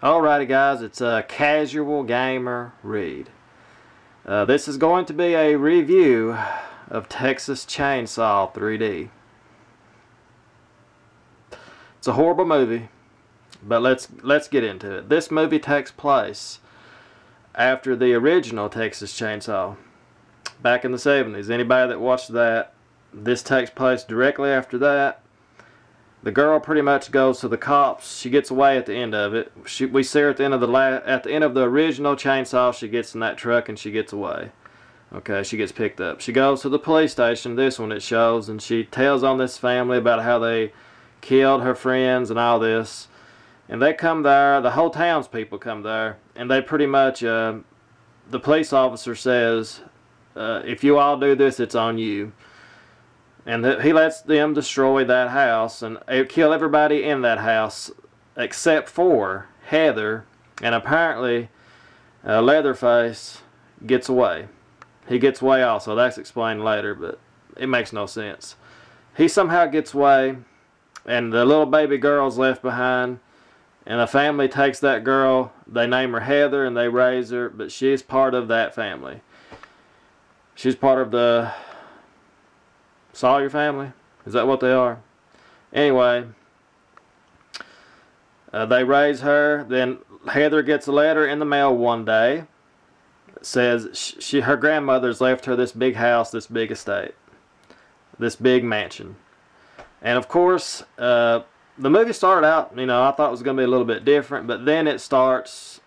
Alrighty guys, it's Casualgamerreed. This is going to be a review of Texas Chainsaw 3D. It's a horrible movie, but let's get into it. This movie takes place after the original Texas Chainsaw back in the 70s. Anybody that watched that, this takes place directly after that. The girl pretty much goes to the cops. She gets away at the end of it. We see her at the end of the original Chainsaw. She gets in that truck and she gets away. Okay, she gets picked up. She goes to the police station. This one it shows, and she tells on this family about how they killed her friends and all this. And they come there. The whole townspeople come there, and they pretty much the police officer says, "If you all do this, it's on you." And he lets them destroy that house and kill everybody in that house except for Heather, and apparently Leatherface gets away. He gets away also. That's explained later, but it makes no sense. He somehow gets away, and the little baby girl's left behind, and the family takes that girl. They name her Heather and they raise her, but she's part of that family. She's part of the Sawyer family? Is that what they are? Anyway, they raise her. Then Heather gets a letter in the mail one day. It says her grandmother's left her this big house, this big estate, this big mansion. And of course, the movie started out, you know, I thought it was going to be a little bit different, but then it starts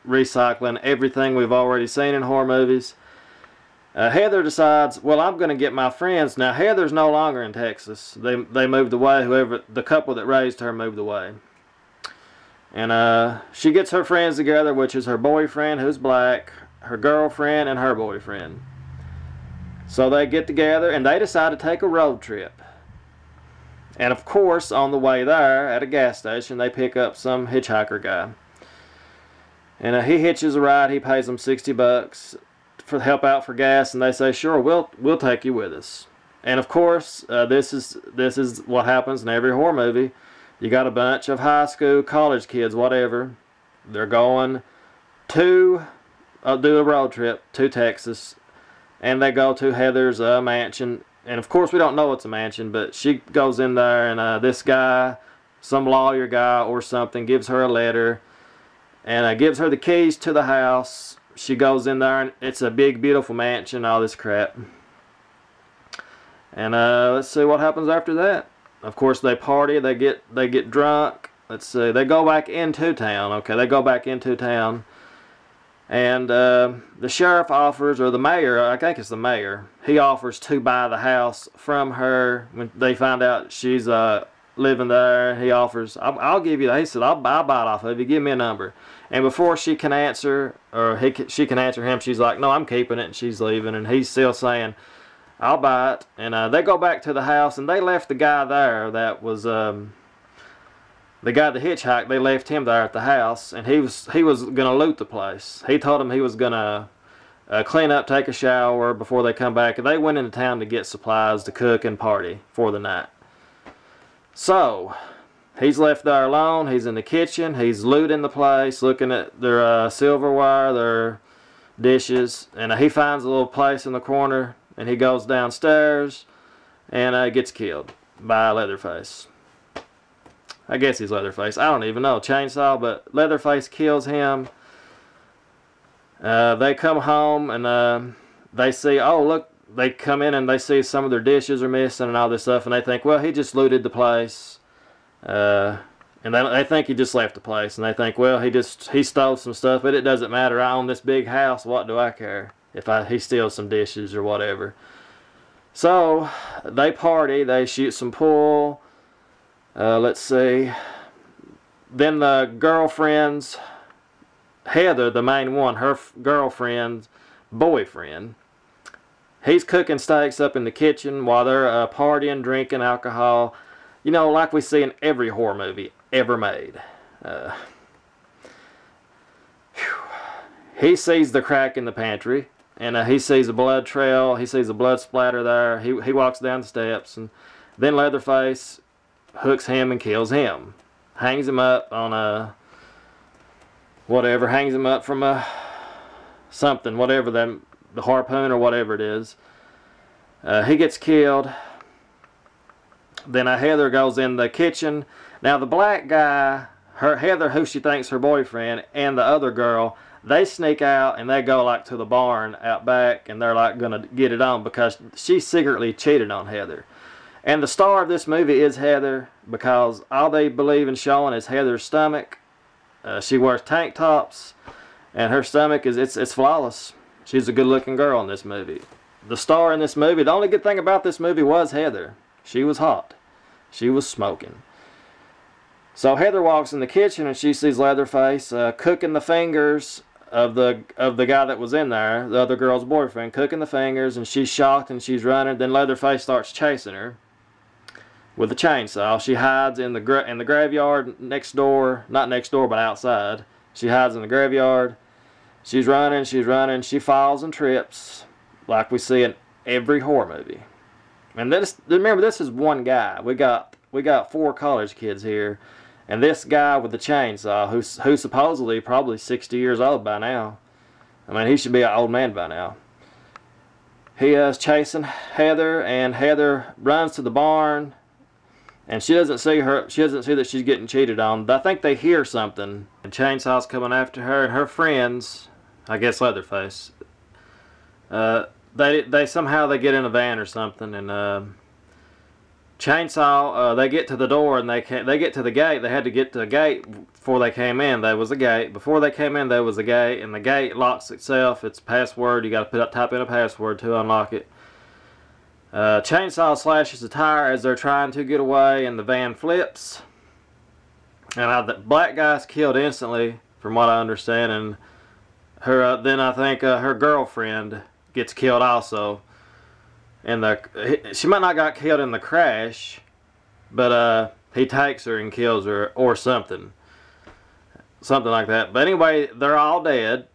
recycling everything we've already seen in horror movies. Heather decides, well, I'm going to get my friends. Now, Heather's no longer in Texas. They moved away. The couple that raised her moved away. And she gets her friends together, which is her boyfriend, who's black, her girlfriend, and her boyfriend. So they get together, and they decide to take a road trip. And, of course, on the way there, at a gas station, they pick up some hitchhiker guy. And he hitches a ride. He pays them $60 for help out for gas, and they say, sure, we'll take you with us. And of course, this is what happens in every horror movie. You got a bunch of high school, college kids, whatever. They're going to do a road trip to Texas, and they go to Heather's mansion. And of course, we don't know it's a mansion, but she goes in there, and this guy, some lawyer guy or something, gives her a letter and gives her the keys to the house. She goes in there, and it's a big, beautiful mansion, all this crap. And let's see what happens after that. Of course, they party, they get drunk. Let's see, they go back into town. Okay, they go back into town, and the sheriff offers, or the mayor, I think it's the mayor, he offers to buy the house from her when they find out she's living there. He offers, I'll give you that. He said, I'll buy it off of you. Give me a number. And before she can answer, or she can answer him, she's like, no, I'm keeping it, and she's leaving. And he's still saying, I'll buy it. And they go back to the house, and they left the guy there that was the guy that hitchhiked. They left him there at the house, and he was going to loot the place. He told him he was going to clean up, take a shower before they come back. And they went into town to get supplies to cook and party for the night. So he's left there alone. He's in the kitchen. He's looting the place, looking at their silverware, their dishes. And he finds a little place in the corner, and he goes downstairs and gets killed by Leatherface. I guess he's Leatherface. I don't even know. Chainsaw, but Leatherface kills him. They come home, and they see, oh, look. They come in and they see some of their dishes are missing and all this stuff, and they think, well, he just looted the place. And they think he just left the place, and they think, well, he stole some stuff, but it doesn't matter. I own this big house. What do I care if he steals some dishes or whatever? So they party. They shoot some pool. Let's see. Then the girlfriend's, Heather, the main one, her girlfriend's boyfriend, he's cooking steaks up in the kitchen while they're partying, drinking alcohol. You know, like we see in every horror movie ever made. He sees the crack in the pantry, and he sees a blood trail. He sees a blood splatter there. He walks down the steps, and then Leatherface hooks him and kills him. Hangs him up on a whatever, hangs him up from a something, whatever, the harpoon or whatever it is. He gets killed. Then Heather goes in the kitchen. Now the black guy, Heather, who she thinks her boyfriend, and the other girl, they sneak out and they go like to the barn out back, and they're like gonna get it on because she secretly cheated on Heather. And the star of this movie is Heather, because all they believe in showing is Heather's stomach. She wears tank tops, and her stomach is it's flawless. She's a good-looking girl in this movie. The star in this movie, the only good thing about this movie was Heather. She was hot. She was smoking. So Heather walks in the kitchen and she sees Leatherface cooking the fingers of the guy that was in there, the other girl's boyfriend, cooking the fingers, and she's shocked and she's running. Then Leatherface starts chasing her with a chainsaw. She hides in the graveyard next door, not next door but outside. She hides in the graveyard. She's running, she falls and trips like we see in every horror movie. And remember, this is one guy. We got 4 college kids here, and this guy with the chainsaw, who's supposedly probably 60 years old by now. I mean, he should be an old man by now. He is chasing Heather, and Heather runs to the barn, and she doesn't see that she's getting cheated on. I think they hear something. The chainsaw's coming after her, and her friends, I guess Leatherface, they somehow get in a van or something, and chainsaw, they get to the door, and they get to the gate. They had to get to the gate before they came in. There was a gate. Before they came in, there was a gate, and the gate locks itself. It's a password. You got to type in a password to unlock it. Chainsaw slashes the tire as they're trying to get away, and the van flips. And the black guy's killed instantly, from what I understand, and her then I think her girlfriend gets killed also. And she might not got killed in the crash, but he takes her and kills her or something like that. But anyway, they're all dead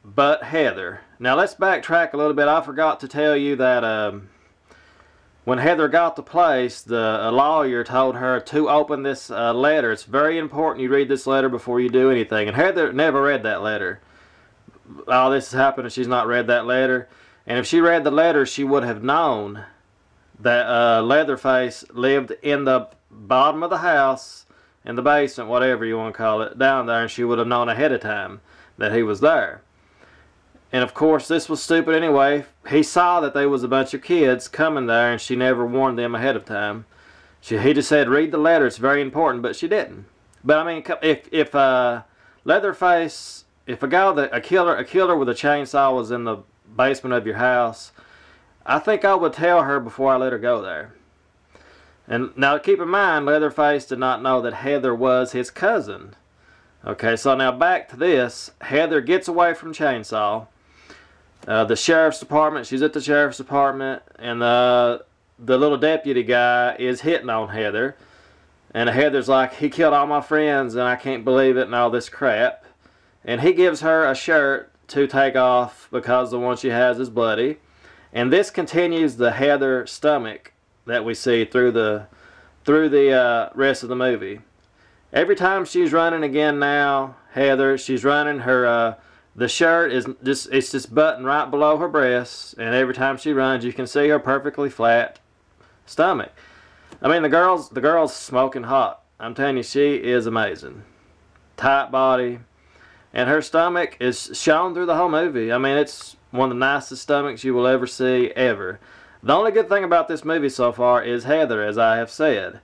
but Heather. Now let's backtrack a little bit. I forgot to tell you that when Heather got the place, the lawyer told her to open this letter. It's very important you read this letter before you do anything. And Heather never read that letter. All this has happened and she's not read that letter. And if she read the letter, she would have known that Leatherface lived in the bottom of the house, in the basement, whatever you want to call it, down there, and she would have known ahead of time that he was there. And of course, this was stupid anyway. He saw that there was a bunch of kids coming there, and she never warned them ahead of time. He just said, read the letter, it's very important, but she didn't. But I mean, if Leatherface, if a killer with a chainsaw was in the basement of your house, I think I would tell her before I let her go there. And now keep in mind, Leatherface did not know that Heather was his cousin. Okay, so now back to this. Heather gets away from Chainsaw. The sheriff's department, she's at the sheriff's department, and the little deputy guy is hitting on Heather. And Heather's like, he killed all my friends and I can't believe it and all this crap. And he gives her a shirt to take off because the one she has is bloody. And this continues the Heather stomach that we see through the rest of the movie. Every time she's running again now, Heather, she's running her the shirt is just buttoned right below her breasts, and every time she runs you can see her perfectly flat stomach. I mean, the girl's smoking hot. I'm telling you, she is amazing. Tight body. And her stomach is shown through the whole movie. I mean, it's one of the nicest stomachs you will ever see, ever. The only good thing about this movie so far is Heather, as I have said.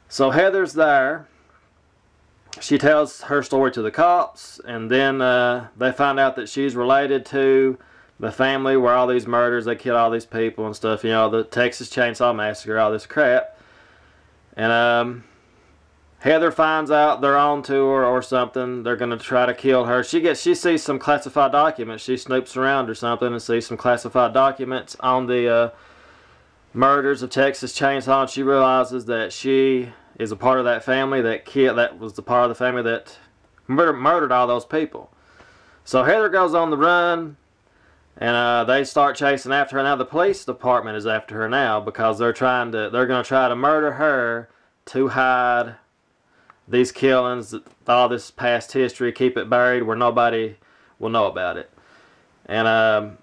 So Heather's there. She tells her story to the cops, and then they find out that she's related to the family where all these murders, they kill all these people and stuff, you know, the Texas Chainsaw Massacre, all this crap. And Heather finds out they're on to her or something. They're going to try to kill her. She sees some classified documents. She snoops around or something and sees some classified documents on the murders of Texas Chainsaw, and she realizes that she is a part of that family that was the part of the family that murdered all those people. So Heather goes on the run, and they start chasing after her. Now the police department is after her now because they're going to try to murder her to hide these killings, all this past history, keep it buried where nobody will know about it. And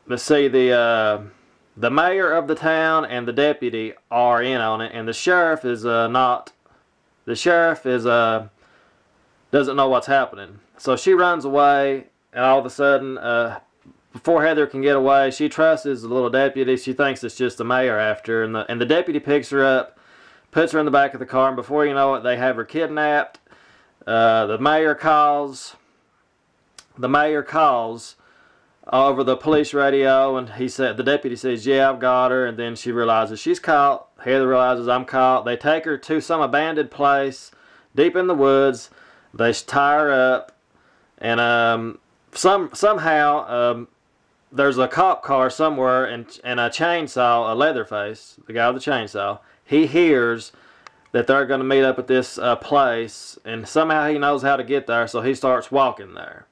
let's see, the mayor of the town and the deputy are in on it, and the sheriff is not. The sheriff is doesn't know what's happening. So she runs away, and all of a sudden, before Heather can get away, she trusts the little deputy. She thinks it's just the mayor after her, and the deputy picks her up, puts her in the back of the car, and before you know it, they have her kidnapped. The mayor calls over the police radio, and the deputy says, "Yeah, I've got her." And then she realizes she's caught. Heather realizes, "I'm caught." They take her to some abandoned place deep in the woods. They tie her up, and somehow there's a cop car somewhere, and a chainsaw, a Leatherface, the guy with the chainsaw, he hears that they're going to meet up at this place, and somehow he knows how to get there, so he starts walking there.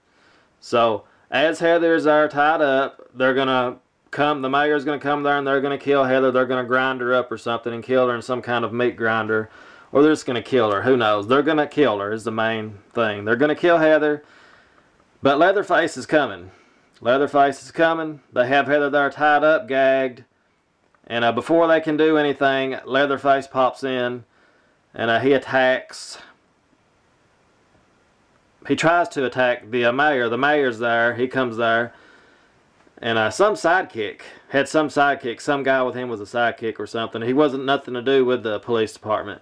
So as Heather is there tied up, they're going to come, the mayor's going to come there, and they're going to kill Heather. They're going to grind her up or something and kill her in some kind of meat grinder, or they're just going to kill her. Who knows? They're going to kill her is the main thing. They're going to kill Heather, but Leatherface is coming. Leatherface is coming. They have Heather there tied up, gagged, and before they can do anything, Leatherface pops in, and he attacks. He tries to attack the mayor. The mayor's there. He comes there, and some sidekick had some sidekick. Some guy with him was a sidekick or something. He wasn't nothing to do with the police department.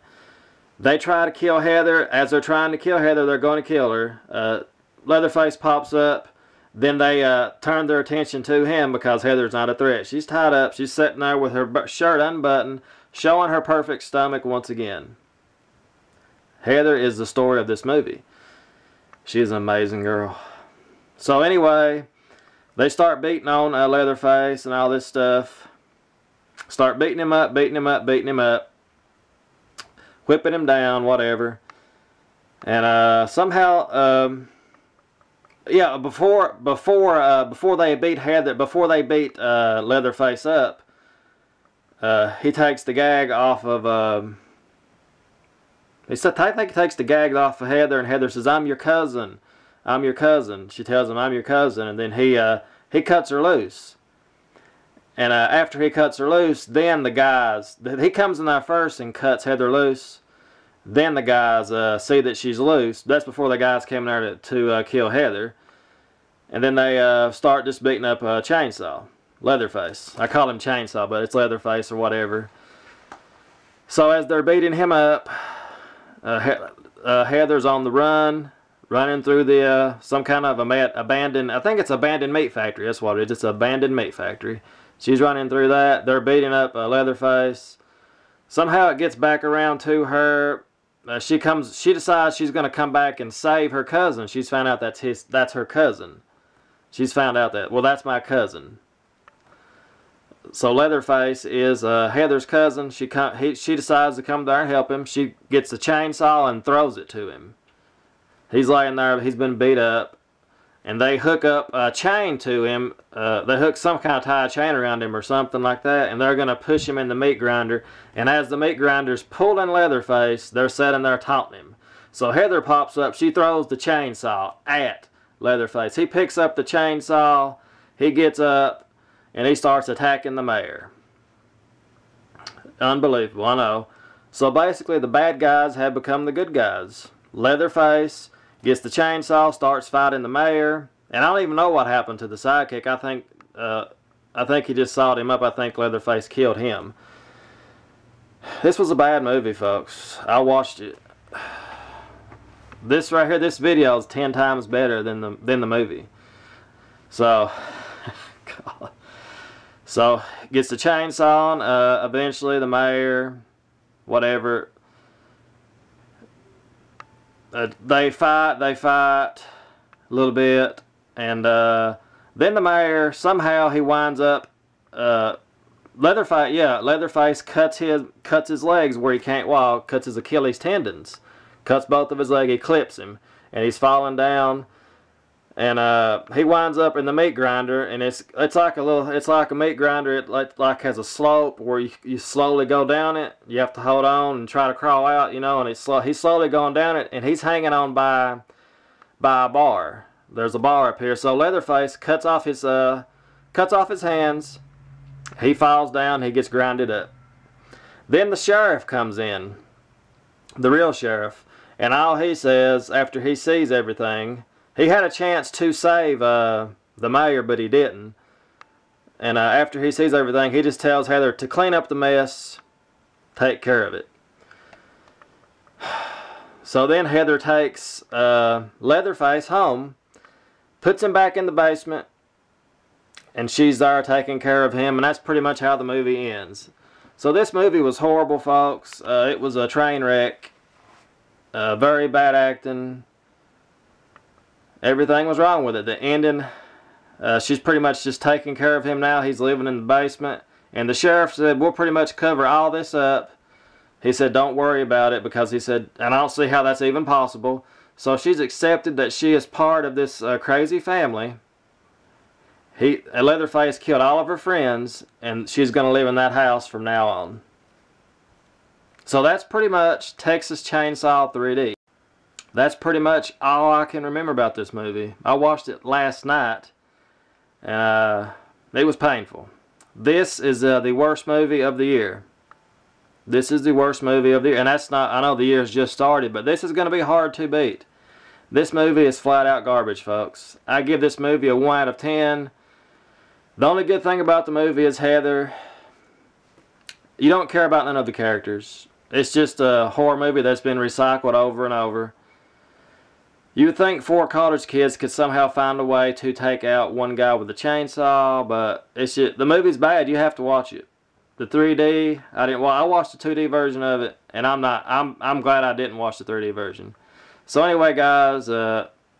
They try to kill Heather. As they're trying to kill Heather, they're going to kill her. Leatherface pops up. Then they turn their attention to him because Heather's not a threat. She's tied up. She's sitting there with her shirt unbuttoned, showing her perfect stomach once again. Heather is the story of this movie. She's an amazing girl. So anyway, they start beating on Leatherface and all this stuff. Start beating him up, beating him up, beating him up. Whipping him down, whatever. And somehow... yeah, before they beat Heather, before they beat Leatherface up, he takes the gag off of. I think he takes the gag off of Heather, and Heather says, "I'm your cousin. I'm your cousin." She tells him, "I'm your cousin," and then he cuts her loose. And after he cuts her loose, then the guys, he comes in there first and cuts Heather loose. Then the guys see that she's loose. That's before the guys came there to kill Heather. And then they start just beating up Chainsaw. Leatherface. I call him Chainsaw, but it's Leatherface or whatever. So as they're beating him up, Heather's on the run, running through the some kind of abandoned, I think it's abandoned meat factory. That's what it is. It's an abandoned meat factory. She's running through that. They're beating up Leatherface. Somehow it gets back around to her. She decides she's going to come back and save her cousin. She's found out that's her cousin. She's found out that, well, that's my cousin. So Leatherface is Heather's cousin. She decides to come there and help him. She gets the chainsaw and throws it to him. He's laying there. He's been beat up. And they hook up a chain to him. They hook some kind of tie chain around him or something like that. And they're going to push him in the meat grinder. And as the meat grinder's pulling Leatherface, they're sitting there taunting him. So Heather pops up. She throws the chainsaw at Leatherface. He picks up the chainsaw. He gets up. And he starts attacking the mayor. Unbelievable, I know. So basically the bad guys have become the good guys. Leatherface gets the chainsaw, starts fighting the mayor, and I don't even know what happened to the sidekick. I think he just sawed him up. I think Leatherface killed him. This was a bad movie, folks. I watched it. This right here, this video is 10 times better than the movie. So, God. So gets the chainsaw on. Eventually, the mayor, whatever. They fight a little bit, and then the mayor, somehow he winds up, Leatherface cuts his legs where he can't walk, cuts his Achilles tendons, cuts both of his legs, he clips him, and he's falling down, And he winds up in the meat grinder, and it's like a meat grinder. It like has a slope where you slowly go down it. You have to hold on and try to crawl out, you know. And he's slowly going down it, and he's hanging on by a bar. There's a bar up here. So Leatherface cuts off his hands. He falls down. He gets grinded up. Then the sheriff comes in, the real sheriff, and all he says after he sees everything. He had a chance to save the mayor, but he didn't. And after he sees everything, he just tells Heather to clean up the mess, take care of it. So then Heather takes Leatherface home, puts him back in the basement, and she's there taking care of him, and that's pretty much how the movie ends. So this movie was horrible, folks. It was a train wreck. Very bad acting. Everything was wrong with it. The ending, she's pretty much just taking care of him now. He's living in the basement. And the sheriff said, we'll pretty much cover all this up. He said, don't worry about it, because he said, and I don't see how that's even possible. So she's accepted that she is part of this crazy family. Leatherface killed all of her friends, and she's going to live in that house from now on. So that's pretty much Texas Chainsaw 3D. That's pretty much all I can remember about this movie. I watched it last night, and it was painful. This is the worst movie of the year. This is the worst movie of the year, and that's not, I know the year's just started, but this is going to be hard to beat. This movie is flat out garbage, folks. I give this movie a 1 out of 10. The only good thing about the movie is Heather. You don't care about none of the characters. It's just a horror movie that's been recycled over and over. You would think 4 college kids could somehow find a way to take out one guy with a chainsaw, but it's just, the movie's bad. You have to watch it. The 3D, I watched the 2D version of it, and I'm glad I didn't watch the 3D version. So anyway, guys,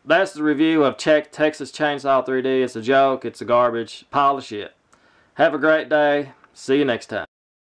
that's the review of Texas Chainsaw 3D. It's a joke. It's a garbage pile of shit. Have a great day. See you next time.